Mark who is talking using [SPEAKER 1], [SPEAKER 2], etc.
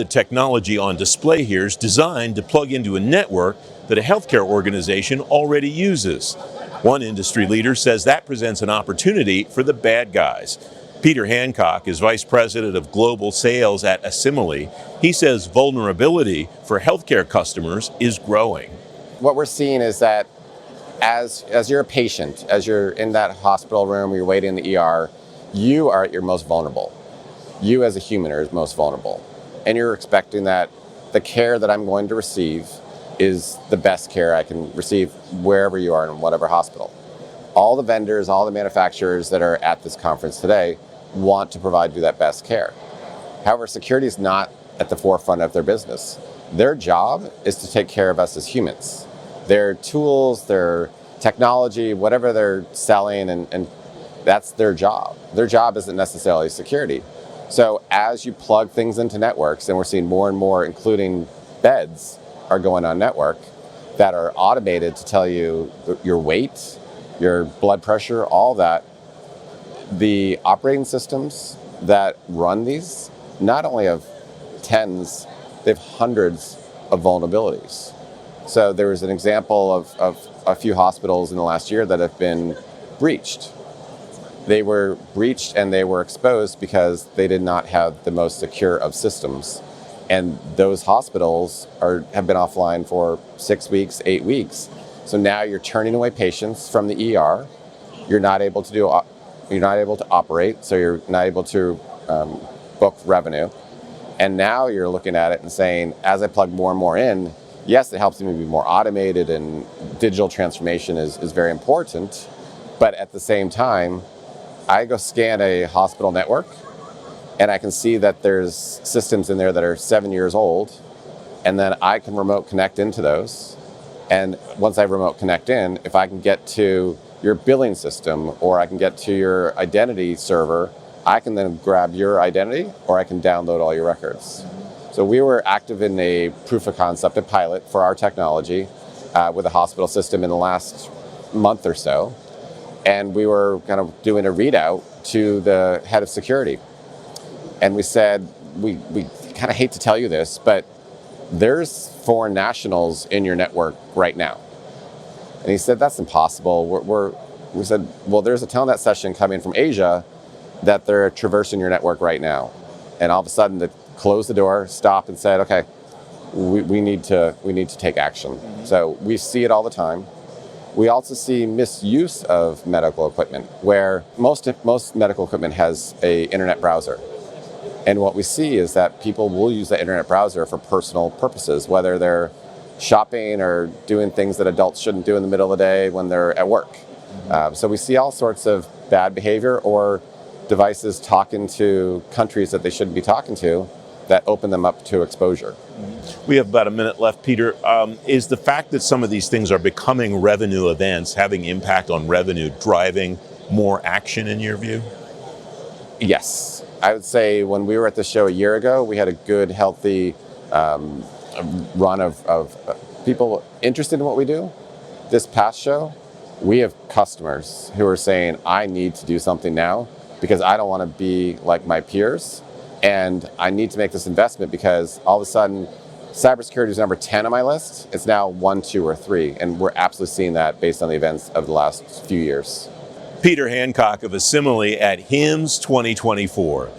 [SPEAKER 1] technology on display here is designed to plug into a network that a healthcare organization already uses. One industry leader says that presents an opportunity for the bad guys. Peter Hancock is Vice President of Global Sales at Asimily. He says vulnerability for healthcare customers is growing.
[SPEAKER 2] What we're seeing is that as you're a patient, as you're in that hospital room, you're waiting in the ER, you are at your most vulnerable. You as a human are most vulnerable. And you're expecting that the care that I'm going to receive is the best care I can receive wherever you are in whatever hospital. All the vendors, all the manufacturers that are at this conference today want to provide you that best care. However, security is not at the forefront of their business. Their job is to take care of us as humans. Their tools, their technology, whatever they're selling, and that's their job. Their job isn't necessarily security. So as you plug things into networks, and we're seeing more and more, including beds, are going on network that are automated to tell you your weight, your blood pressure, all that. The operating systems that run these not only have tens, they have hundreds of vulnerabilities. So there was an example of a few hospitals in the last year that have been breached. They were breached and they were exposed because they did not have the most secure of systems. And those hospitals have been offline for 6 weeks, 8 weeks. So now you're turning away patients from the ER. You're not able to operate, so you're not able to book revenue. And now you're looking at it and saying, as I plug more and more in, yes, it helps me be more automated, and digital transformation is very important. But at the same time, I go scan a hospital network, and I can see that there's systems in there that are 7 years old, and then I can remote connect into those. And once I remote connect in, if I can get to your billing system, or I can get to your identity server, I can then grab your identity, or I can download all your records. So we were active in a proof of concept, a pilot for our technology with a hospital system in the last month or so. And we were kind of doing a readout to the head of security. And we said, we kind of hate to tell you this, but there's foreign nationals in your network right now. And he said, that's impossible. We said, well, there's a telnet session coming from Asia that they're traversing your network right now. And all of a sudden, they closed the door, stopped, and said, okay, we need to take action. Mm-hmm. So we see it all the time. We also see misuse of medical equipment, where most medical equipment has an internet browser. And what we see is that people will use that internet browser for personal purposes, whether they're shopping or doing things that adults shouldn't do in the middle of the day when they're at work. So we see all sorts of bad behavior, or devices talking to countries that they shouldn't be talking to, that open them up to exposure.
[SPEAKER 1] We have about a minute left, Peter. Is the fact that some of these things are becoming revenue events having impact on revenue driving more action in your view?
[SPEAKER 2] Yes. I would say when we were at the show a year ago, we had a good, healthy run of people interested in what we do. This past show, we have customers who are saying, I need to do something now because I don't want to be like my peers, and I need to make this investment because all of a sudden, cybersecurity is number 10 on my list. It's now 1, 2, or 3, and we're absolutely seeing that based on the events of the last few years.
[SPEAKER 1] Peter Hancock of Asimily at HIMSS 2024.